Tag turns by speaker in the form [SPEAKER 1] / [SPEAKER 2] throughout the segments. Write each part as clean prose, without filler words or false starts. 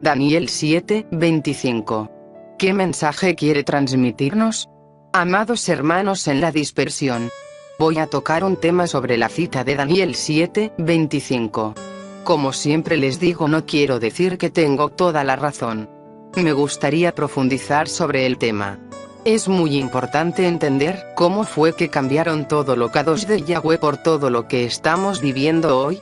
[SPEAKER 1] Daniel 7:25. ¿Qué mensaje quiere transmitirnos? Amados hermanos en la dispersión, voy a tocar un tema sobre la cita de Daniel 7:25. Como siempre les digo, no quiero decir que tengo toda la razón. Me gustaría profundizar sobre el tema. Es muy importante entender cómo fue que cambiaron todo lo Kadosh de Yahweh por todo lo que estamos viviendo hoy.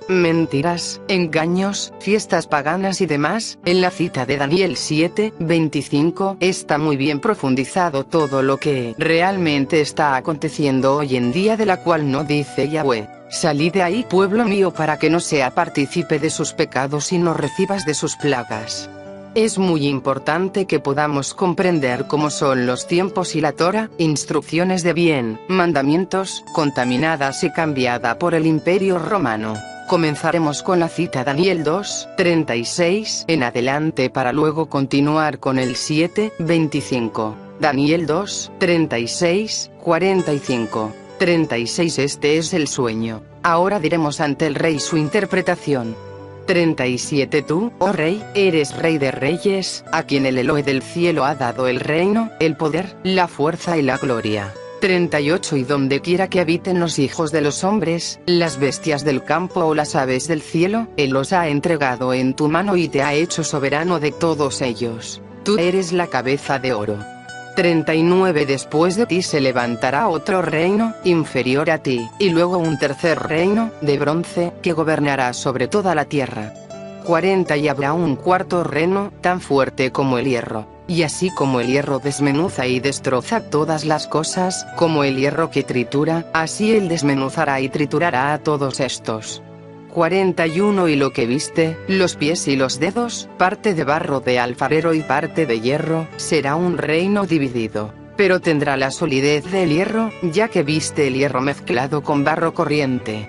[SPEAKER 1] Mentiras, engaños, fiestas paganas y demás. En la cita de Daniel 7:25 está muy bien profundizado todo lo que realmente está aconteciendo hoy en día, de la cual no dice Yahweh: salí de ahí, pueblo mío, para que no sea partícipe de sus pecados y no recibas de sus plagas. Es muy importante que podamos comprender cómo son los tiempos y la Torah, instrucciones de bien, mandamientos, contaminadas y cambiada por el Imperio Romano. Comenzaremos con la cita Daniel 2:36 en adelante para luego continuar con el 7:25. Daniel 2:36, 45, 36. Este es el sueño. Ahora diremos ante el rey su interpretación. 37. Tú, oh rey, eres rey de reyes, a quien el Elohe del cielo ha dado el reino, el poder, la fuerza y la gloria. 38. Y donde quiera que habiten los hijos de los hombres, las bestias del campo o las aves del cielo, Él los ha entregado en tu mano y te ha hecho soberano de todos ellos. Tú eres la cabeza de oro. 39. Después de ti se levantará otro reino, inferior a ti, y luego un tercer reino, de bronce, que gobernará sobre toda la tierra. 40. Y habrá un cuarto reino, tan fuerte como el hierro. Y así como el hierro desmenuza y destroza todas las cosas, como el hierro que tritura, así él desmenuzará y triturará a todos estos. 41. Y lo que viste, los pies y los dedos, parte de barro de alfarero y parte de hierro, será un reino dividido. Pero tendrá la solidez del hierro, ya que viste el hierro mezclado con barro corriente.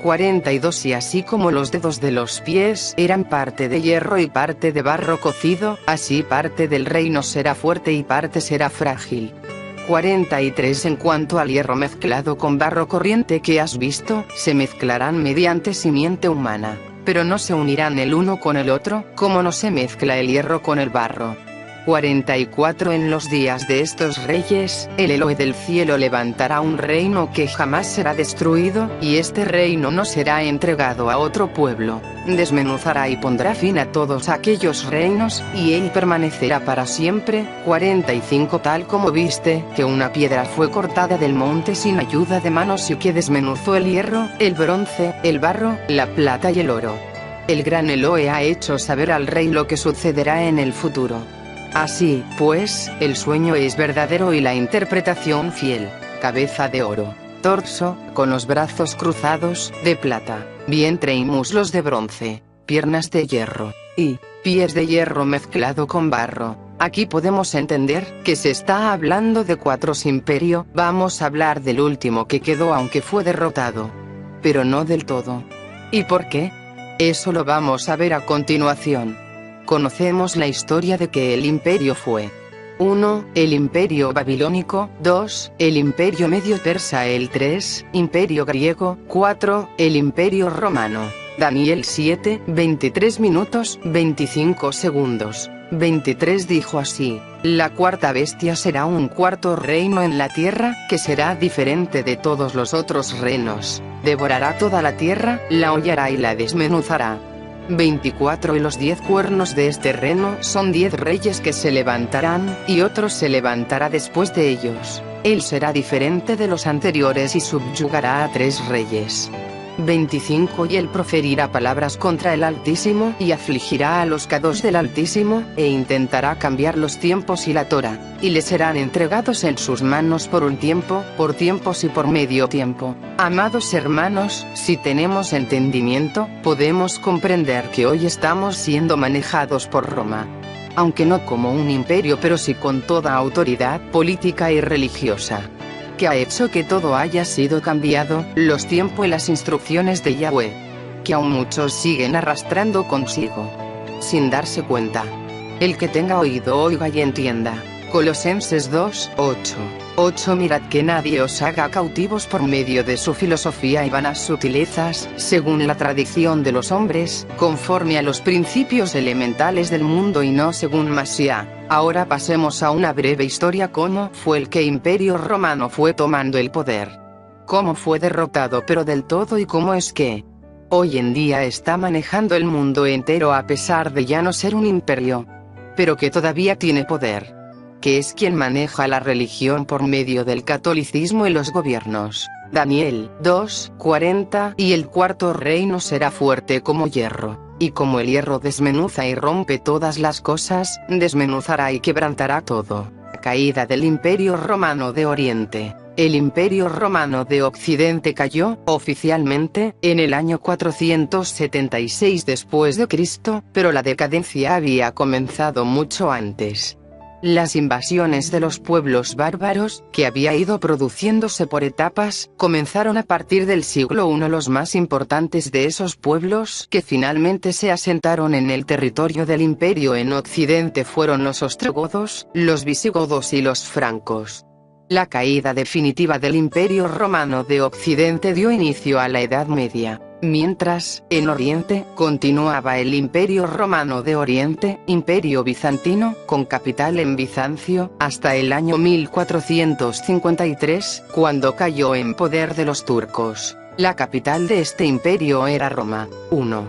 [SPEAKER 1] 42. Y así como los dedos de los pies eran parte de hierro y parte de barro cocido, así parte del reino será fuerte y parte será frágil. 43. En cuanto al hierro mezclado con barro corriente que has visto, se mezclarán mediante simiente humana, pero no se unirán el uno con el otro, como no se mezcla el hierro con el barro. 44. En los días de estos reyes, el Elohe del cielo levantará un reino que jamás será destruido, y este reino no será entregado a otro pueblo. Desmenuzará y pondrá fin a todos aquellos reinos, y él permanecerá para siempre. 45. Tal como viste, que una piedra fue cortada del monte sin ayuda de manos y que desmenuzó el hierro, el bronce, el barro, la plata y el oro. El gran Elohe ha hecho saber al rey lo que sucederá en el futuro. Así, pues, el sueño es verdadero y la interpretación fiel. Cabeza de oro, torso, con los brazos cruzados, de plata, vientre y muslos de bronce, piernas de hierro, y pies de hierro mezclado con barro. Aquí podemos entender que se está hablando de cuatro imperios. Vamos a hablar del último que quedó, aunque fue derrotado, pero no del todo. ¿Y por qué? Eso lo vamos a ver a continuación. Conocemos la historia de que el imperio fue: 1. El imperio babilónico, 2. El imperio medio persa, el 3. Imperio griego, 4. El imperio romano. Daniel 7, 23 minutos, 25 segundos. 23 dijo así: la cuarta bestia será un cuarto reino en la tierra, que será diferente de todos los otros reinos. Devorará toda la tierra, la hollará y la desmenuzará. 24. Y los 10 cuernos de este reino son 10 reyes que se levantarán, y otro se levantará después de ellos. Él será diferente de los anteriores y subyugará a 3 reyes. 25. Y él proferirá palabras contra el Altísimo, y afligirá a los Kadosh del Altísimo, e intentará cambiar los tiempos y la Torah, y le serán entregados en sus manos por un tiempo, por tiempos y por medio tiempo. Amados hermanos, si tenemos entendimiento, podemos comprender que hoy estamos siendo manejados por Roma. Aunque no como un imperio, pero sí con toda autoridad política y religiosa, que ha hecho que todo haya sido cambiado, los tiempos y las instrucciones de Yahweh, que aún muchos siguen arrastrando consigo, sin darse cuenta. El que tenga oído oiga y entienda. Colosenses 2:8. 8. Mirad que nadie os haga cautivos por medio de su filosofía y vanas sutilezas, según la tradición de los hombres, conforme a los principios elementales del mundo y no según Masía. Ahora pasemos a una breve historia cómo fue el que Imperio Romano fue tomando el poder. Cómo fue derrotado pero del todo y cómo es que hoy en día está manejando el mundo entero a pesar de ya no ser un imperio, pero que todavía tiene poder. Que es quien maneja la religión por medio del catolicismo y los gobiernos. Daniel 2:40. Y el cuarto reino será fuerte como hierro, y como el hierro desmenuza y rompe todas las cosas, desmenuzará y quebrantará todo. Caída del Imperio Romano de Oriente. El Imperio Romano de Occidente cayó, oficialmente, en el año 476 después de Cristo, pero la decadencia había comenzado mucho antes. Las invasiones de los pueblos bárbaros, que había ido produciéndose por etapas, comenzaron a partir del siglo I. Los más importantes de esos pueblos que finalmente se asentaron en el territorio del imperio en Occidente fueron los ostrogodos, los visigodos y los francos. La caída definitiva del Imperio Romano de Occidente dio inicio a la Edad Media. Mientras, en Oriente, continuaba el Imperio Romano de Oriente, Imperio Bizantino, con capital en Bizancio, hasta el año 1453, cuando cayó en poder de los turcos. La capital de este imperio era Roma. 1.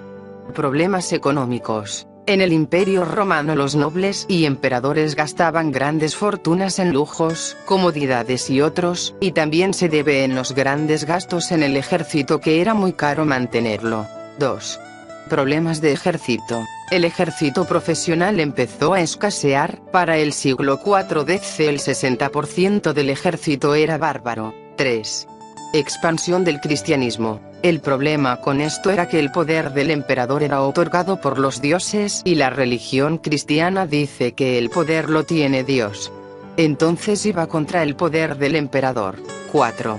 [SPEAKER 1] Problemas económicos. En el Imperio Romano los nobles y emperadores gastaban grandes fortunas en lujos, comodidades y otros, y también se debe en los grandes gastos en el ejército que era muy caro mantenerlo. 2. Problemas de ejército. El ejército profesional empezó a escasear. Para el siglo IV DC el 60% del ejército era bárbaro. 3. Expansión del cristianismo. El problema con esto era que el poder del emperador era otorgado por los dioses y la religión cristiana dice que el poder lo tiene Dios. Entonces iba contra el poder del emperador. 4.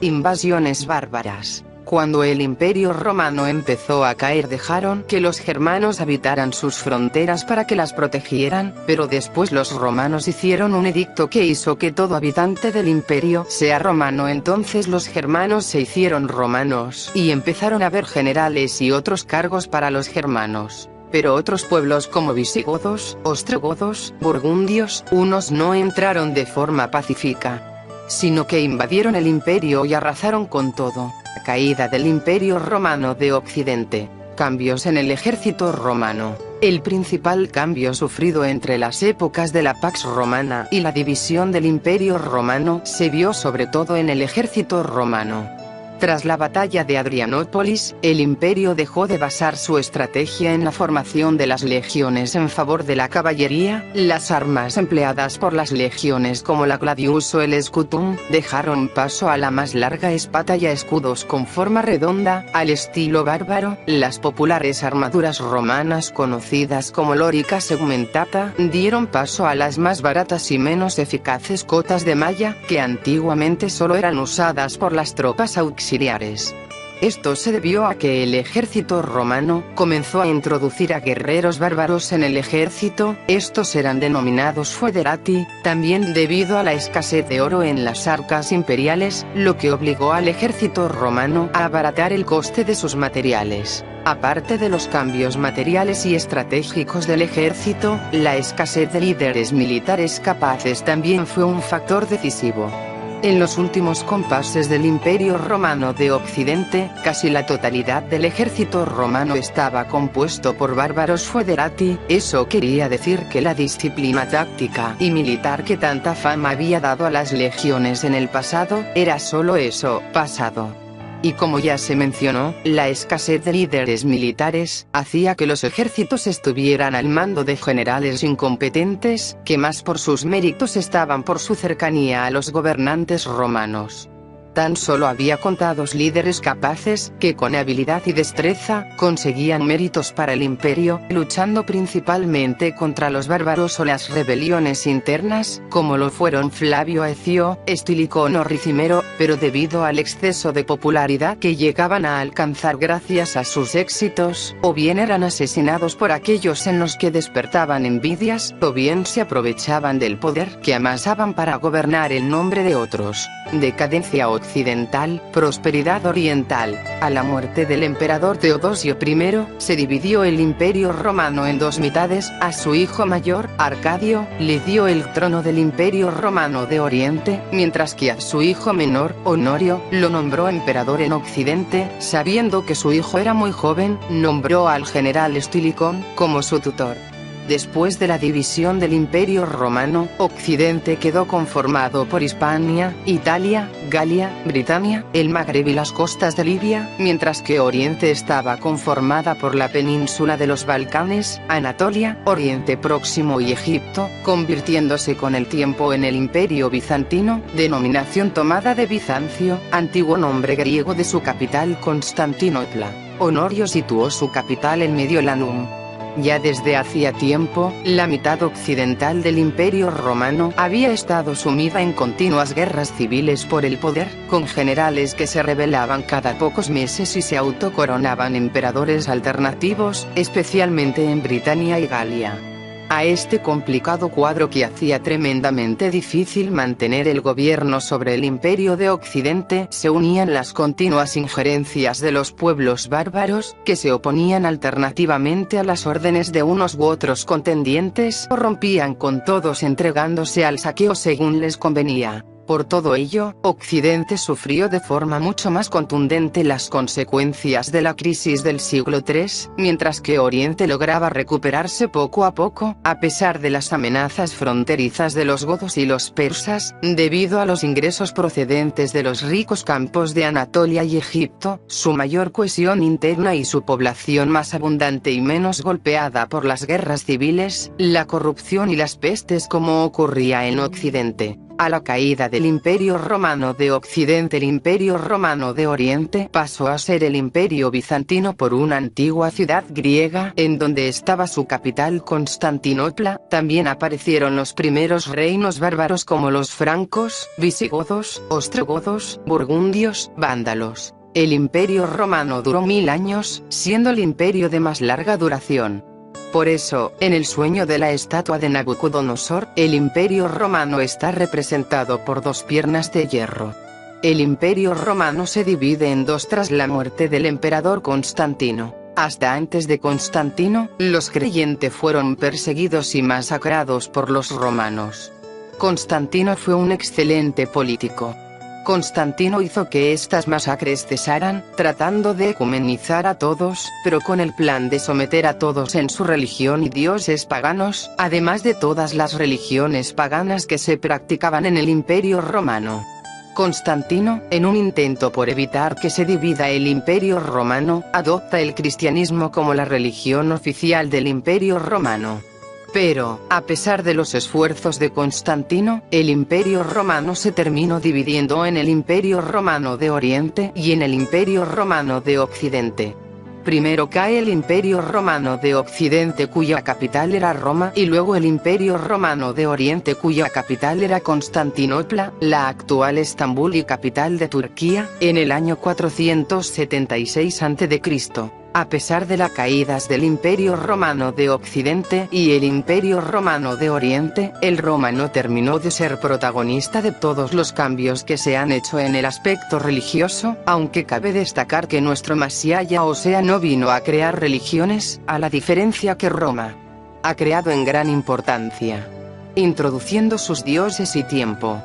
[SPEAKER 1] Invasiones bárbaras. Cuando el Imperio Romano empezó a caer dejaron que los germanos habitaran sus fronteras para que las protegieran, pero después los romanos hicieron un edicto que hizo que todo habitante del imperio sea romano. Entonces los germanos se hicieron romanos y empezaron a haber generales y otros cargos para los germanos. Pero otros pueblos como visigodos, ostrogodos, burgundios, unos no entraron de forma pacífica, sino que invadieron el imperio y arrasaron con todo. Caída del Imperio Romano de Occidente. Cambios en el ejército romano. El principal cambio sufrido entre las épocas de la Pax Romana y la división del Imperio Romano se vio sobre todo en el ejército romano. Tras la batalla de Adrianópolis, el imperio dejó de basar su estrategia en la formación de las legiones en favor de la caballería. Las armas empleadas por las legiones como la gladius o el scutum, dejaron paso a la más larga espada y a escudos con forma redonda, al estilo bárbaro. Las populares armaduras romanas conocidas como lorica segmentata, dieron paso a las más baratas y menos eficaces cotas de malla, que antiguamente solo eran usadas por las tropas auxiliares. Esto se debió a que el ejército romano comenzó a introducir a guerreros bárbaros en el ejército. Estos eran denominados foederati, también debido a la escasez de oro en las arcas imperiales, lo que obligó al ejército romano a abaratar el coste de sus materiales. Aparte de los cambios materiales y estratégicos del ejército, la escasez de líderes militares capaces también fue un factor decisivo. En los últimos compases del Imperio Romano de Occidente, casi la totalidad del ejército romano estaba compuesto por bárbaros foederati. Eso quería decir que la disciplina táctica y militar que tanta fama había dado a las legiones en el pasado, era solo eso, pasado. Y como ya se mencionó, la escasez de líderes militares hacía que los ejércitos estuvieran al mando de generales incompetentes, que más por sus méritos estaban por su cercanía a los gobernantes romanos. Tan solo había contados líderes capaces, que con habilidad y destreza, conseguían méritos para el imperio, luchando principalmente contra los bárbaros o las rebeliones internas, como lo fueron Flavio Aecio, Estilicón o Ricimero, pero debido al exceso de popularidad que llegaban a alcanzar gracias a sus éxitos, o bien eran asesinados por aquellos en los que despertaban envidias, o bien se aprovechaban del poder que amasaban para gobernar en nombre de otros. Decadencia occidental, prosperidad oriental. A la muerte del emperador Teodosio I, se dividió el imperio romano en dos mitades. A su hijo mayor, Arcadio, le dio el trono del imperio romano de Oriente, mientras que a su hijo menor, Honorio, lo nombró emperador en Occidente. Sabiendo que su hijo era muy joven, nombró al general Estilicón como su tutor. Después de la división del Imperio Romano, Occidente quedó conformado por Hispania, Italia, Galia, Britania, el Magreb y las costas de Libia, mientras que Oriente estaba conformada por la península de los Balcanes, Anatolia, Oriente Próximo y Egipto, convirtiéndose con el tiempo en el Imperio Bizantino, denominación tomada de Bizancio, antiguo nombre griego de su capital Constantinopla. Honorio situó su capital en Mediolanum. Ya desde hacía tiempo, la mitad occidental del Imperio Romano había estado sumida en continuas guerras civiles por el poder, con generales que se rebelaban cada pocos meses y se autocoronaban emperadores alternativos, especialmente en Britania y Galia. A este complicado cuadro que hacía tremendamente difícil mantener el gobierno sobre el imperio de Occidente se unían las continuas injerencias de los pueblos bárbaros, que se oponían alternativamente a las órdenes de unos u otros contendientes o rompían con todos entregándose al saqueo según les convenía. Por todo ello, Occidente sufrió de forma mucho más contundente las consecuencias de la crisis del siglo III, mientras que Oriente lograba recuperarse poco a poco, a pesar de las amenazas fronterizas de los godos y los persas, debido a los ingresos procedentes de los ricos campos de Anatolia y Egipto, su mayor cohesión interna y su población más abundante y menos golpeada por las guerras civiles, la corrupción y las pestes como ocurría en Occidente. A la caída del Imperio Romano de Occidente, el Imperio Romano de Oriente pasó a ser el Imperio Bizantino por una antigua ciudad griega en donde estaba su capital Constantinopla. También aparecieron los primeros reinos bárbaros como los francos, visigodos, ostrogodos, burgundios, vándalos. El Imperio Romano duró 1000 años, siendo el imperio de más larga duración. Por eso, en el sueño de la estatua de Nabucodonosor, el Imperio Romano está representado por dos piernas de hierro. El Imperio Romano se divide en dos tras la muerte del emperador Constantino. Hasta antes de Constantino, los creyentes fueron perseguidos y masacrados por los romanos. Constantino fue un excelente político. Constantino hizo que estas masacres cesaran, tratando de ecumenizar a todos, pero con el plan de someter a todos en su religión y dioses paganos, además de todas las religiones paganas que se practicaban en el Imperio Romano. Constantino, en un intento por evitar que se divida el Imperio Romano, adopta el cristianismo como la religión oficial del Imperio Romano. Pero, a pesar de los esfuerzos de Constantino, el Imperio Romano se terminó dividiendo en el Imperio Romano de Oriente y en el Imperio Romano de Occidente. Primero cae el Imperio Romano de Occidente cuya capital era Roma y luego el Imperio Romano de Oriente cuya capital era Constantinopla, la actual Estambul y capital de Turquía, en el año 476 a.C. A pesar de las caídas del Imperio Romano de Occidente y el Imperio Romano de Oriente, el Roma no terminó de ser protagonista de todos los cambios que se han hecho en el aspecto religioso, aunque cabe destacar que nuestro Mashiach, o sea, no vino a crear religiones, a la diferencia que Roma ha creado en gran importancia, introduciendo sus dioses y tiempo.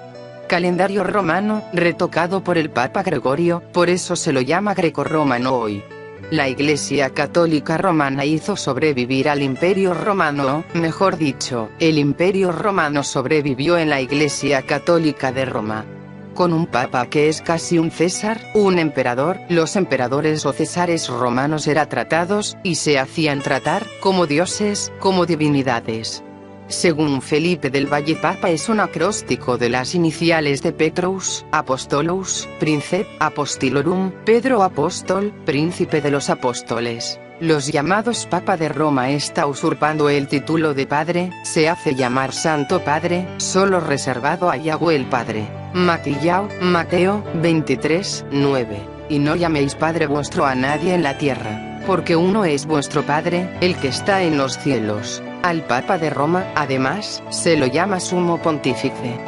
[SPEAKER 1] Calendario romano, retocado por el Papa Gregorio, por eso se lo llama grecorromano hoy. La Iglesia Católica Romana hizo sobrevivir al Imperio Romano, mejor dicho, el Imperio Romano sobrevivió en la Iglesia Católica de Roma. Con un papa que es casi un César, un emperador, los emperadores o césares romanos eran tratados, y se hacían tratar, como dioses, como divinidades. Según Felipe del Valle, Papa es un acróstico de las iniciales de Petrus, Apostolus, Princeps Apostilorum, Pedro Apóstol, Príncipe de los Apóstoles. Los llamados Papa de Roma está usurpando el título de Padre, se hace llamar Santo Padre, solo reservado a Yahweh el Padre. Mateo 23, 9. Y no llaméis Padre vuestro a nadie en la tierra, porque uno es vuestro Padre, el que está en los cielos. Al Papa de Roma, además, se lo llama Sumo Pontífice.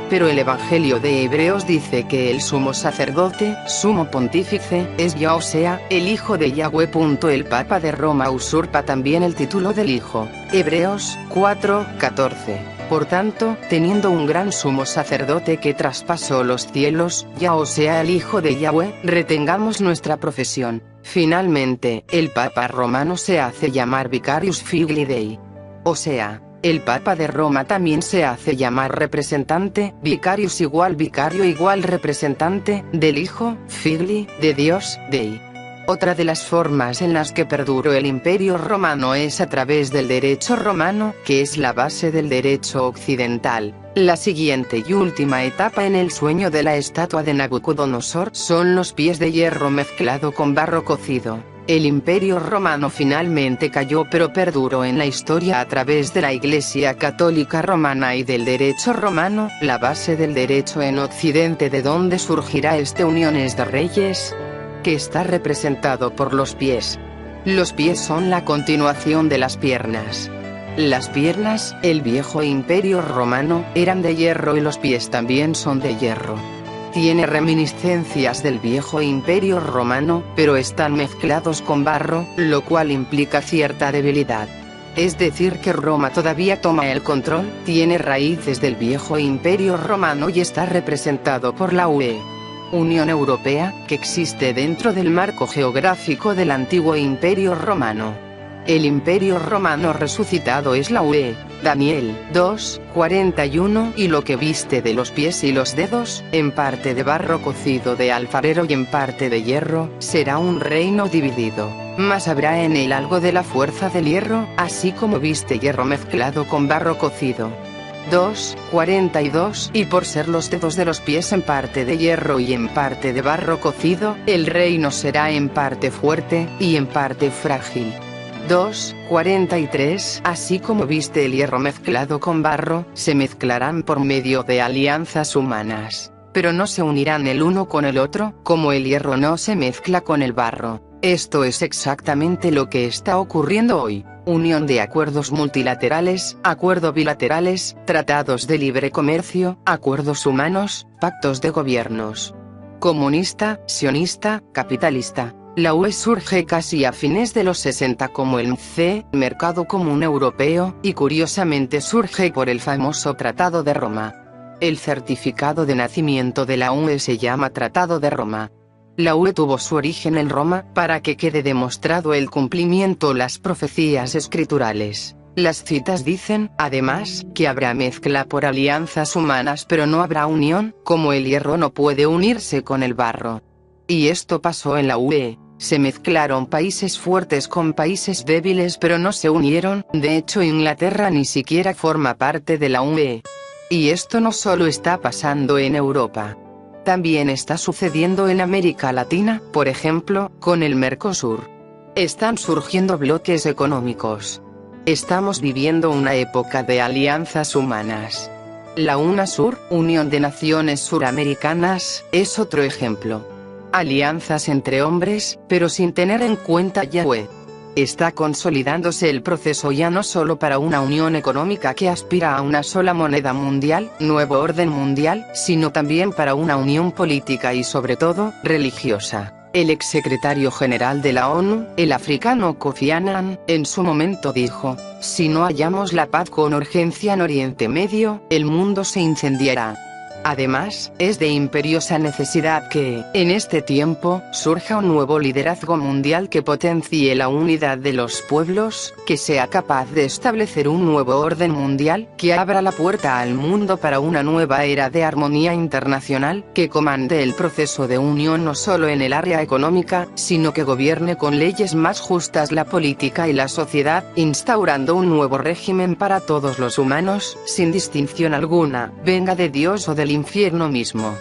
[SPEAKER 1] Pero el Evangelio de Hebreos dice que el sumo sacerdote, sumo pontífice, es Yahweh, o sea, el Hijo de Yahweh. El Papa de Roma usurpa también el título del Hijo. Hebreos 4:14. Por tanto, teniendo un gran sumo sacerdote que traspasó los cielos, Yahweh, o sea, el Hijo de Yahweh, retengamos nuestra profesión. Finalmente, el Papa romano se hace llamar Vicarius Figli Dei. O sea, el Papa de Roma también se hace llamar representante, vicarius igual vicario igual representante, del Hijo, Figli, de Dios, Dei. Otra de las formas en las que perduró el Imperio Romano es a través del derecho romano, que es la base del derecho occidental. La siguiente y última etapa en el sueño de la estatua de Nabucodonosor son los pies de hierro mezclado con barro cocido. El Imperio Romano finalmente cayó, pero perduró en la historia a través de la Iglesia Católica Romana y del derecho romano, la base del derecho en Occidente, de donde surgirá este Uniones de Reyes, que está representado por los pies. Los pies son la continuación de las piernas. Las piernas, el viejo Imperio Romano, eran de hierro y los pies también son de hierro. Tiene reminiscencias del viejo Imperio Romano, pero están mezclados con barro, lo cual implica cierta debilidad. Es decir, que Roma todavía toma el control, tiene raíces del viejo Imperio Romano y está representado por la UE. Unión Europea, que existe dentro del marco geográfico del antiguo Imperio Romano. El Imperio Romano resucitado es la UE. Daniel 2:41. Y lo que viste de los pies y los dedos, en parte de barro cocido de alfarero y en parte de hierro, será un reino dividido. Mas habrá en él algo de la fuerza del hierro, así como viste hierro mezclado con barro cocido. 2:42. Y por ser los dedos de los pies en parte de hierro y en parte de barro cocido, el reino será en parte fuerte, y en parte frágil. 2:43. Así como viste el hierro mezclado con barro, se mezclarán por medio de alianzas humanas, pero no se unirán el uno con el otro, como el hierro no se mezcla con el barro. Esto es exactamente lo que está ocurriendo hoy. Unión de acuerdos multilaterales, acuerdos bilaterales, tratados de libre comercio, acuerdos humanos, pactos de gobiernos. Comunista, sionista, capitalista. La UE surge casi a fines de los 60 como el MC, Mercado Común Europeo, y curiosamente surge por el famoso Tratado de Roma. El certificado de nacimiento de la UE se llama Tratado de Roma. La UE tuvo su origen en Roma, para que quede demostrado el cumplimiento las profecías escriturales. Las citas dicen, además, que habrá mezcla por alianzas humanas pero no habrá unión, como el hierro no puede unirse con el barro. Y esto pasó en la UE. Se mezclaron países fuertes con países débiles pero no se unieron, de hecho Inglaterra ni siquiera forma parte de la UE. Y esto no solo está pasando en Europa. También está sucediendo en América Latina, por ejemplo, con el Mercosur. Están surgiendo bloques económicos. Estamos viviendo una época de alianzas humanas. La UNASUR, Unión de Naciones Suramericanas, es otro ejemplo. Alianzas entre hombres, pero sin tener en cuenta Yahweh. Está consolidándose el proceso ya no solo para una unión económica que aspira a una sola moneda mundial, nuevo orden mundial, sino también para una unión política y sobre todo, religiosa. El exsecretario general de la ONU, el africano Kofi Annan, en su momento dijo, si no hallamos la paz con urgencia en Oriente Medio, el mundo se incendiará. Además, es de imperiosa necesidad que, en este tiempo, surja un nuevo liderazgo mundial que potencie la unidad de los pueblos, que sea capaz de establecer un nuevo orden mundial, que abra la puerta al mundo para una nueva era de armonía internacional, que comande el proceso de unión no solo en el área económica, sino que gobierne con leyes más justas la política y la sociedad, instaurando un nuevo régimen para todos los humanos, sin distinción alguna, venga de Dios o del infierno mismo.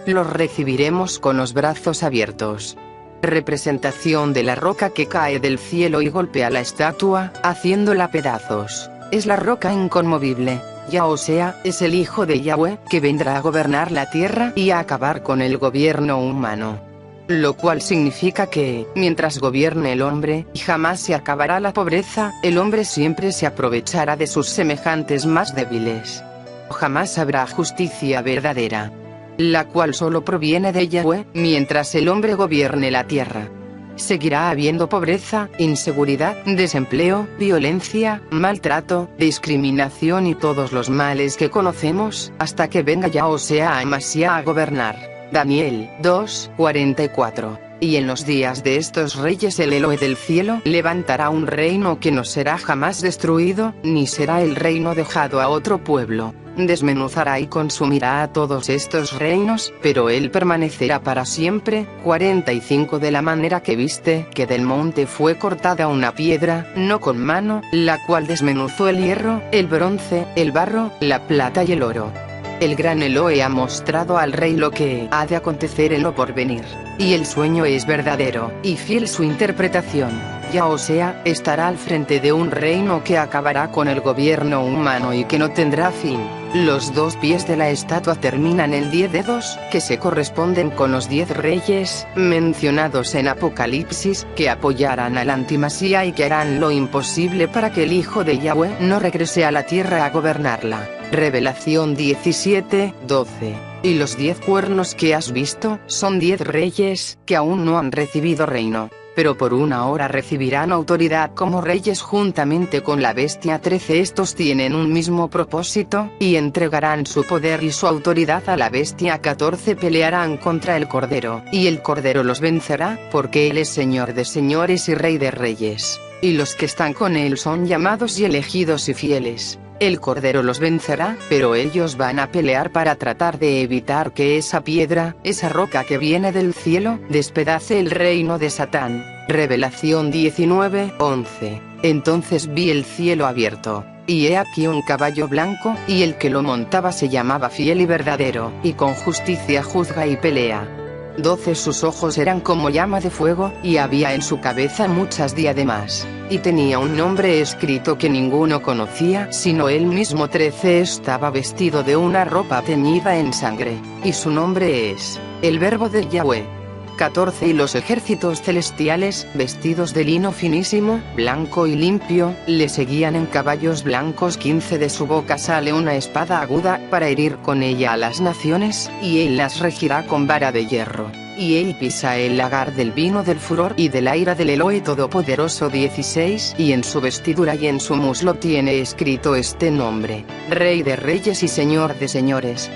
[SPEAKER 1] Los recibiremos con los brazos abiertos. Representación de la roca que cae del cielo y golpea la estatua, haciéndola pedazos. Es la roca inconmovible. Ya o sea, es el Hijo de Yahweh, que vendrá a gobernar la tierra y a acabar con el gobierno humano. Lo cual significa que, mientras gobierne el hombre, jamás se acabará la pobreza, el hombre siempre se aprovechará de sus semejantes más débiles. Jamás habrá justicia verdadera, la cual solo proviene de Yahweh, mientras el hombre gobierne la tierra. Seguirá habiendo pobreza, inseguridad, desempleo, violencia, maltrato, discriminación y todos los males que conocemos, hasta que venga Yahweh a gobernar. Daniel 2:44. Y en los días de estos reyes el Elohe del cielo levantará un reino que no será jamás destruido, ni será el reino dejado a otro pueblo. Desmenuzará y consumirá a todos estos reinos, pero él permanecerá para siempre. 45. De la manera que viste que del monte fue cortada una piedra, no con mano, la cual desmenuzó el hierro, el bronce, el barro, la plata y el oro. El gran Elohe ha mostrado al rey lo que ha de acontecer en lo porvenir. Y el sueño es verdadero, y fiel su interpretación. Yahweh estará al frente de un reino que acabará con el gobierno humano y que no tendrá fin. Los 2 pies de la estatua terminan en 10 dedos, que se corresponden con los 10 reyes, mencionados en Apocalipsis, que apoyarán al antimasía y que harán lo imposible para que el Hijo de Yahweh no regrese a la tierra a gobernarla. Revelación 17:12. Y los 10 cuernos que has visto, son 10 reyes, que aún no han recibido reino, pero por una hora recibirán autoridad como reyes juntamente con la bestia. 13. Estos tienen un mismo propósito, y entregarán su poder y su autoridad a la bestia. 14. Pelearán contra el Cordero, y el Cordero los vencerá, porque él es Señor de señores y Rey de reyes. Y los que están con él son llamados y elegidos y fieles. El Cordero los vencerá, pero ellos van a pelear para tratar de evitar que esa piedra, esa roca que viene del cielo, despedace el reino de Satán. Revelación 19:11. Entonces vi el cielo abierto, y he aquí un caballo blanco, y el que lo montaba se llamaba Fiel y Verdadero, y con justicia juzga y pelea. 12. Sus ojos eran como llama de fuego, y había en su cabeza muchas diademas, y tenía un nombre escrito que ninguno conocía sino él mismo. 13. Estaba vestido de una ropa teñida en sangre, y su nombre es el Verbo de Yahweh. 14. Y los ejércitos celestiales, vestidos de lino finísimo, blanco y limpio, le seguían en caballos blancos. 15. De su boca sale una espada aguda, para herir con ella a las naciones, y él las regirá con vara de hierro. Y él pisa el lagar del vino del furor y de la ira del Elohe Todopoderoso. 16. Y en su vestidura y en su muslo tiene escrito este nombre: Rey de reyes y Señor de señores.